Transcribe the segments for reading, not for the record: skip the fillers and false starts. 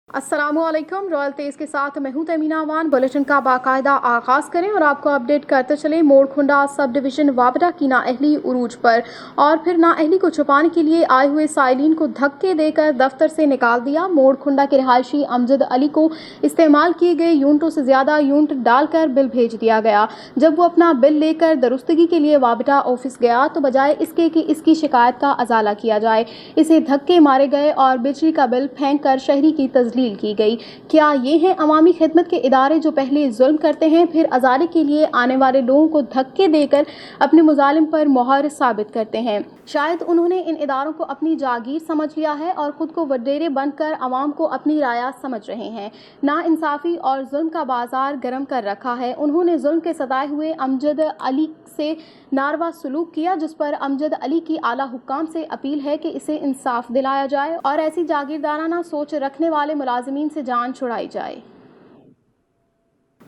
अस्सलामु अलैकुम। रॉयल तेज़ के साथ मैं हूं तमीना अमान। बुलेटिन का बाकायदा आगाज़ करें और आपको अपडेट करते चले। मोड़खुंडा सब डिवीज़न वाबडा की नाअहली उरूज पर और फिर नाअहली को छुपाने के लिए आए हुए साइलिन को धक्के देकर दफ्तर से निकाल दिया। मोड़खुंडा के रिहायशी अमजद अली को इस्तेमाल किए गए यूनिटों से ज़्यादा यूनिट डालकर बिल भेज दिया गया। जब वो अपना बिल लेकर दुरुस्तगी के लिए वाबडा ऑफिस गया तो बजाय इसके कि इसकी शिकायत का अजाला किया जाए, इसे धक्के मारे गए और बिजली का बिल फेंक कर शहरी की तजलील की गई। क्या ये हैं अवामी खिदमत के इदारे जो पहले जुल्म करते हैं फिर अजाले के लिए आने वाले लोगों को धक्के देकर अपने मुजालिम पर मोहर साबित करते हैं। शायद उन्होंने इन इदारों को अपनी जागीर समझ लिया है और ख़ुद को वडेरे बनकर अवाम को अपनी राया समझ रहे हैं। नाइंसाफ़ी और जुल्म का बाजार गर्म कर रखा है। उन्होंने जुल्म के सताए हुए अमजद अली से नारवा सलूक किया, जिस पर अमजद अली की आला हुक्काम से अपील है कि इसे इंसाफ दिलाया जाए और ऐसी जागीरदाराना सोच रखने वाले मुलाजिमीन से जान छुड़ाई जाए।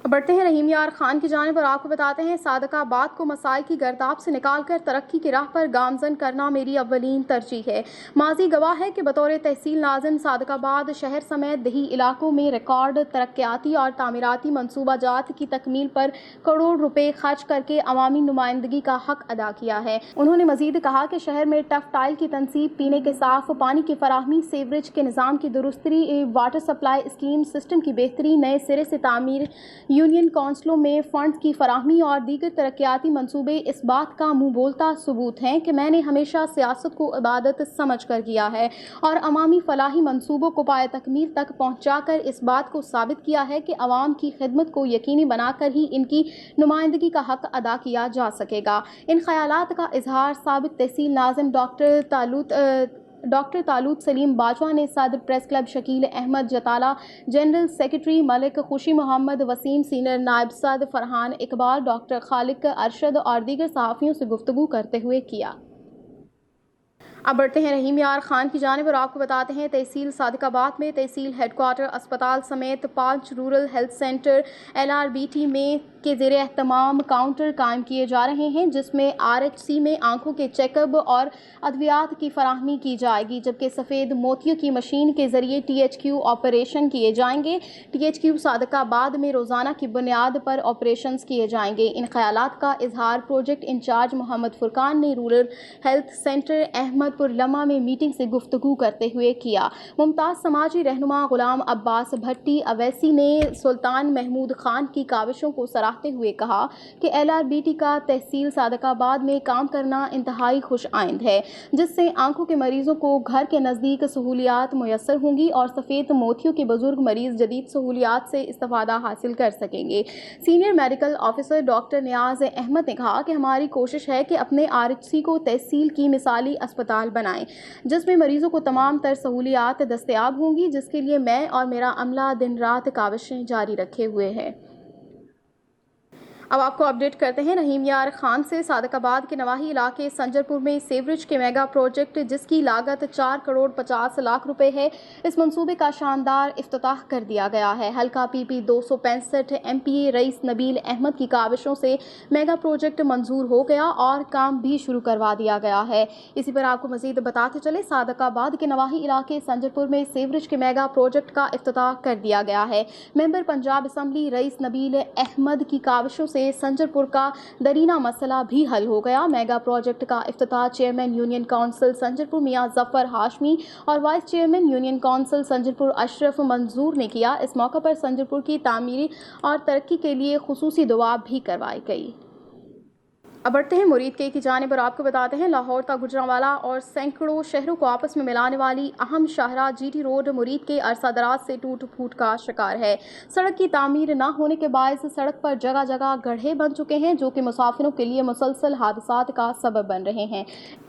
बढ़ते हैं रहीम यार खान की जानिब और आपको बताते हैं सादकाबाद को मसाइल की गर्दाब से निकालकर तरक्की की राह पर गामजन करना मेरी अव्वलीन तरजीह है। माजी गवाह है कि बतौर तहसील नाज़िम सादकाबाद शहर समेत दही इलाकों में रिकॉर्ड तरक्याती और तामीराती मनसूबाजात की तकमील पर करोड़ रुपए खर्च करके अवामी नुमाइंदगी का हक अदा किया है। उन्होंने मजीद कहा कि शहर में टफ टाइल की तनसीब, पीने के साफ पानी की फराहमी, सीवरेज के निज़ाम की दुरुस्ती, वाटर सप्लाई स्कीम सिस्टम की बेहतरी, नए सिरे से तामीर, यूनियन काउंसिलों में फंड की फराहमी और दीगर तरक्याती मंसूबे इस बात का मुँह बोलता सबूत हैं कि मैंने हमेशा सियासत को इबादत समझ कर किया है और अवामी फलाही मंसूबों को पाए तकमील तक पहुँचाकर इस बात को साबित किया है कि अवाम की खिदमत को यकीनी बनाकर ही इनकी नुमाइंदगी का हक अदा किया जा सकेगा। इन ख्यालात का इजहार साबिक तहसील नाज़िम डॉक्टर तालूत सलीम बाजवा ने सदर press club Shakeel Ahmed Jatala, general secretary Malik Khushi Mohammad Wasim, senior नायब सदर फरहान इकबाल, डॉक्टर खालिक अरशद और दीगर सहाफ़ियों से गुफ्तगू करते हुए किया। अब बढ़ते हैं रहीम यार खान की जानिब और आपको बताते हैं तहसील सादिकाबाद में तहसील हेडक्वार्टर अस्पताल समेत 5 रूरल हेल्थ सेंटर LRBT में के ज़ेरे एहतमाम काउंटर कायम किए जा रहे हैं, जिसमें RHC में आंखों के चेकअप और अद्वियात की फराहमी की जाएगी, जबकि सफ़ेद मोतियों की मशीन के ज़रिए THQ ऑपरेशन किए जाएंगे। THQ सादिकाबाद में रोज़ाना की बुनियाद पर ऑपरेशन किए जाएंगे। इन ख्यालात का इजहार प्रोजेक्ट इंचार्ज मोहम्मद फुरकान ने रूरल हेल्थ सेंटर अहमदपुर लम्हा में मीटिंग से गुफ्तगू करते हुए किया। मुमताज़ समाजी रहनुमा गुलाम अब्बास भट्टी अवैसी ने सुल्तान महमूद खान की काविशों को सराहते हुए कहा कि LRBT का तहसील सादिकाबाद में काम करना इंतहाई खुश आइंद है, जिससे आंखों के मरीजों को घर के नज़दीक सहूलियात मुयसर होंगी और सफ़ेद मोतियों के बुजुर्ग मरीज जदीद सहूलियात से इस्तेफादा हासिल कर सकेंगे। सीनियर मेडिकल ऑफिसर डॉक्टर नियाज अहमद ने कहा कि हमारी कोशिश है कि अपने RHC को तहसील की मिसाली अस्पताल बनाएं, जिसमें मरीजों को तमाम तर सहूलियात दस्तयाब होंगी, जिसके लिए मैं और मेरा अमला दिन रात काविशें जारी रखे हुए हैं। अब आपको अपडेट करते हैं रहीम यार खान से। सादिकाबाद के नवाही इलाके संजरपुर में सीवरेज के मेगा प्रोजेक्ट, जिसकी लागत 4 करोड़ 50 लाख रुपए है, इस मंसूबे का शानदार इफ्तिताह कर दिया गया है। हल्का PP 265 MPA rice Nabeel Ahmad की काविशों से मेगा प्रोजेक्ट मंजूर हो गया और काम भी शुरू करवा दिया गया है। इसी पर आपको मजीद बताते चले, सादिकाबाद के नवाही इलाके संजरपुर में सीवरेज के मेगा प्रोजेक्ट का इफ्तिताह कर दिया गया है। Member Punjab assembly rice Nabeel Ahmad की काविशों से संजरपुर का दरीना मसला भी हल हो गया। मेगा प्रोजेक्ट का इफ्तिताह चेयरमैन यूनियन काउंसिल संजरपुर मियां जफर हाशमी और vice chairman union council Sanjarpur Ashraf मंजूर ने किया। इस मौके पर संजरपुर की तामीरी और तरक्की के लिए खुसूसी दुआ भी करवाई गई। अब बढ़ते हैं मुरीद के की जानिब और आपको बताते हैं लाहौर ता गुजरांवाला और सैकड़ों शहरों को आपस में मिलाने वाली अहम शाहराह GT रोड मुरीद के अरसा दराज से टूट फूट का शिकार है। सड़क की तामीर न होने के बायस सड़क पर जगह जगह गड्ढे बन चुके हैं, जो कि मुसाफिरों के लिए मुसलसल हादसात का सबब बन रहे हैं।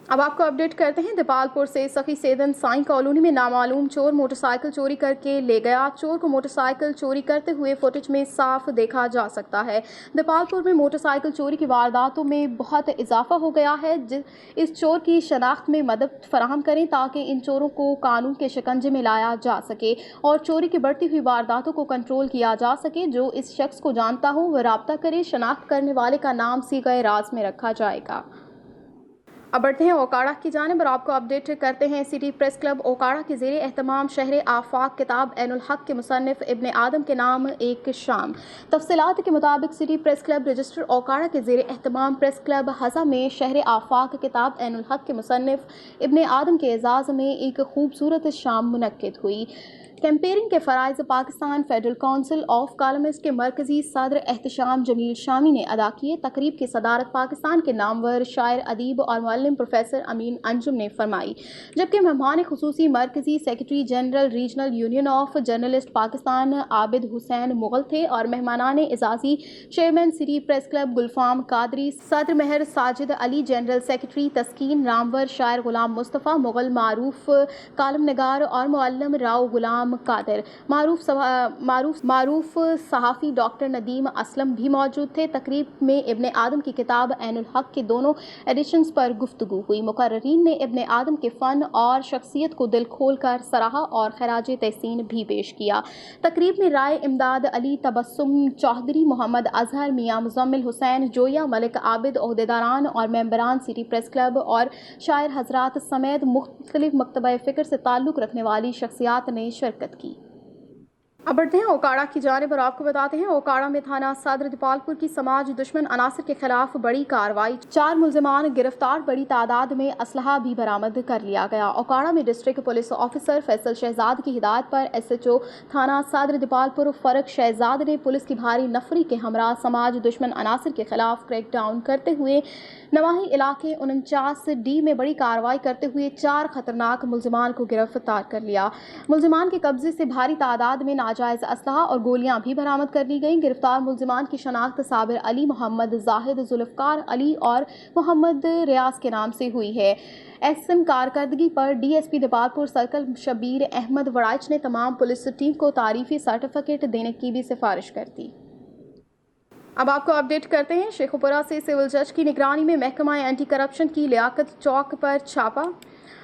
अब आपको अपडेट करते हैं दीपालपुर से सखी सेदन साई कॉलोनी में नामालूम चोर मोटरसाइकिल चोरी करके ले गया। चोर को मोटरसाइकिल चोरी करते हुए फुटेज में साफ देखा जा सकता है। दीपालपुर में मोटरसाइकिल चोरी की वारदातों में बहुत इजाफा हो गया है। इस चोर की शनाख्त में मदद फराहम करें ताकि इन चोरों को कानून के शिकंजे में लाया जा सके और चोरी की बढ़ती हुई वारदातों को कंट्रोल किया जा सके। जो इस शख्स को जानता हो वह राब्ता करे। शनाख्त करने वाले का नाम सीगा राज में रखा जाएगा। अब बढ़ते हैं ओकाड़ा की जानिब और आपको अपडेट करते हैं सिटी प्रेस क्लब ओकाड़ा के ज़ेरे एहतमाम शहर आफाक किताब ऐनुल हक के मुसन्निफ इब्ने आदम के नाम एक शाम। तफसीलात के मुताबिक city press club register Okara के ज़ेरे एहतमाम प्रेस क्लब हज़ा में शहर आफाक किताब ऐनुल हक के मुसन्निफ इब्ने आदम के एजाज़ में एक खूबसूरत शाम मुनक्किद हुई। कैंपेयरिंग के फ़राइज़ Pakistan federal council of columnist के मरकज़ी सदर एहतशाम जमील शामी ने अदा किए। तकरीब की सदारत पाकिस्तान के नामवर शायर, अदीब और मुअल्लिम प्रोफेसर अमीन अंजुम ने फरमाई, जबकि मेहमान खुसूसी मरकज़ी secretary general regional union of journalist Pakistan Abid Hussain Mughal थे और मेहमानान एजाज़ी chairman city press club Gulfam Qadri, सदर महर साजिद अली, जनरल सेक्रेटरी तस्कीन रामवर, शायर गुलाम मुस्तफ़ा मुगल, मारूफ कालम नगार और मुअल्लिम राव गुलाम कादिर, मारूफ सहाफ़ी डॉक्टर नदीम असलम भी मौजूद थे। तकरीब में इब्ने आदम की किताब ऐनुल हक के दोनों एडिशंस पर गुफ्तगू हुई। मुकर्ररीन ने इब्ने आदम के फ़न और शख्सियत को दिल खोल कर सराहा और खराज तहसीन भी पेश किया। तकरीब में राय इमदाद अली, तबस्सुम चौधरी, मोहम्मद अजहर, मियाँ मुज़म्मिल हुसैन, जोया मलिक आबिद, ओहदेदारान और मेंबरान सिटी प्रेस क्लब और शायर हजरात समेत मुख्तलिफ मकतबा फ़िक्र से ताल्लुक़ रखने वाली शख्सियात ने शिरकत की। अब बढ़ते हैं ओकाड़ा की जानिब और आपको बताते हैं ओकाड़ा में थाना सदर दीपालपुर की समाज दुश्मन अनासर के खिलाफ बड़ी कार्रवाई, 4 मुलजिमान गिरफ्तार, बड़ी तादाद में असलहा भी बरामद कर लिया गया। ओकाड़ा में district police officer Faisal Shahzad की हिदायत पर SHO थाना सदर दीपालपुर फरक शहजाद ने पुलिस की भारी नफरी के हमरा समाज दुश्मन अनासर के खिलाफ क्रैकडाउन करते हुए नवाही इलाके 49D में बड़ी कार्रवाई करते हुए 4 खतरनाक मुलजिमान को गिरफ्तार कर लिया। मुलजिमान के कब्जे से भारी तादाद में नाजायज असलहा और गोलियां भी बरामद कर ली गईं। गिरफ्तार मुलजिमान की शनाख्त साबिर अली, मोहम्मद जाहिद, जुल्फकार अली और मोहम्मद रियाज के नाम से हुई है। एक्शन कारकर्दगी पर DSP दीपालपुर सर्कल शबीर अहमद वड़ाइच ने तमाम पुलिस टीम को तारीफी सर्टिफिकेट देने की भी सिफारिश कर दी। अब आपको अपडेट करते हैं शेखुपुरा से सिविल जज की निगरानी में महकमा एंटी करप्शन की लियाकत चौक पर छापा।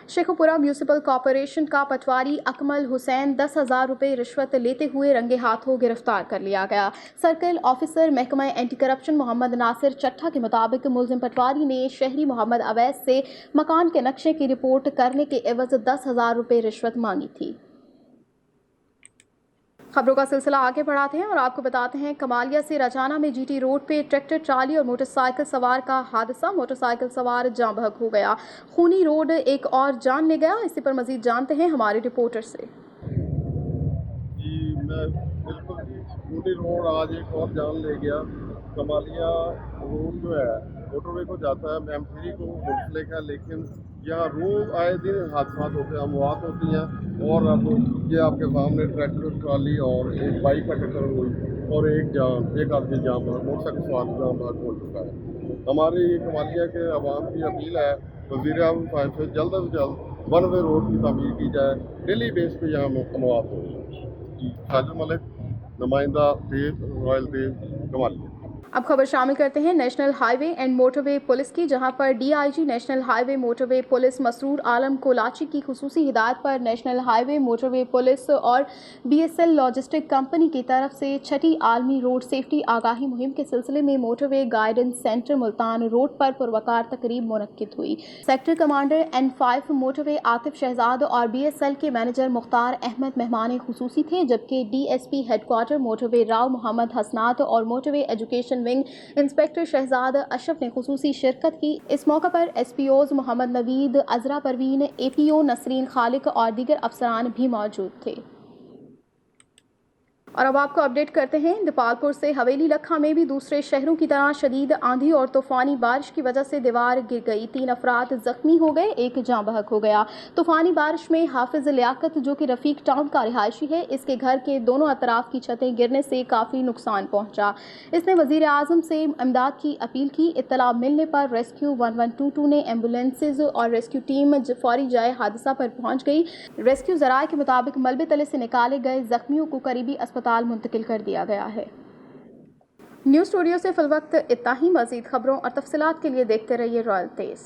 शेखुपुरा म्यूनिसिपल कॉरपोरेशन का पटवारी अकमल हुसैन 10,000 रुपये रिश्वत लेते हुए रंगे हाथों गिरफ्तार कर लिया गया। सर्कल ऑफिसर महकमा एंटी करप्शन मोहम्मद नासिर चट्ठा के मुताबिक मुलजिम पटवारी ने शहरी मोहम्मद अवैस से मकान के नक्शे की रिपोर्ट करने के एवज 10,000 रुपये रिश्वत मांगी थी। खबरों का सिलसिला आगे बढ़ाते हैं और आपको बताते हैं कमालिया से रजाना में GT रोड पे ट्रैक्टर ट्राली और मोटरसाइकिल सवार का हादसा, मोटरसाइकिल सवार जाँ बहक हो गया। खूनी रोड एक और जान ले गया। इसी पर मजीद जानते हैं हमारे रिपोर्टर से। जी मैं बिल्कुल खूनी रोड आज एक और जान ले गया। कमालिया रोड जो है मोटरवे को जाता है, M3 को मुंसलिक है, लेकिन यहाँ रोज आए दिन हादसा होते हैं, अमवात होती हैं। और अब ये आपके सामने ट्रैक्टर ट्राली और एक बाइक का टक्कर हुई और एक आदमी जाम मोटरसाइकिल सवार जाम भाग हो चुका है। हमारी ये कमालिया के अवाम की अपील है वज़ीर आज़म साहब से जल्द से जल्द 1 वे रोड की तामीर की जाए। डेली बेस पे यहाँ अमवात हो रही है। जी साजिद मलिक, नुमाइंदा तेज रॉयल तेज कमालिया। अब खबर शामिल करते हैं national highway and motorway police की, जहां पर DIG national highway motorway police Masroor Alam Kolachi की खुसूसी हिदायत पर नेशनल हाईवे मोटरवे पुलिस और BSL लॉजिस्टिक कंपनी की तरफ से 6ठी आलमी रोड सेफ्टी आगाही मुहिम के सिलसिले में motorway guidance centre Multan road पर पुरवकार तकरीब मुनक्किद हुई। Sector commander N5 motorway Atif Shahzad और BSL के मैनेजर मुख्तार अहमद मेहमान खुसूसी थे, जबकि DSP headquarter motorway Rao Mohammad Hasnat और motorway education wing inspector Shahzad Ashraf ने खुसूसी शिरकत की। इस मौके पर SPOs मोहम्मद नवीद, अजरा परवीन, APO नसरीन खालिक और दीगर अफसरान भी मौजूद थे। और अब आपको अपडेट करते हैं दीपालपुर से हवेली लखा में भी दूसरे शहरों की तरह शदीद आंधी और तूफानी बारिश की वजह से दीवार गिर गई, 3 अफराद जख्मी हो गए, 1 जाँ बहक हो गया। तूफानी बारिश में हाफिज लियाकत जो कि रफीक टाउन का रिहायशी है, इसके घर के दोनों अतराफ की छतें गिरने से काफ़ी नुकसान पहुंचा। इसने वजीर आजम से इमदाद की अपील की। इत्तला मिलने पर रेस्क्यू 1122 ने एम्बुलेंसेज और रेस्क्यू टीम फौरी जाए हादसा पर पहुंच गई। रेस्क्यू जराये के मुताबिक मलबे तले से निकाले गए जख्मियों को करीबी अस्पताल मुंतकिल कर दिया गया है। न्यूज़ स्टूडियो से फिल वक्त इतना ही। मज़ीद खबरों और तफसीलात के लिए देखते रहिए रॉयल तेज़।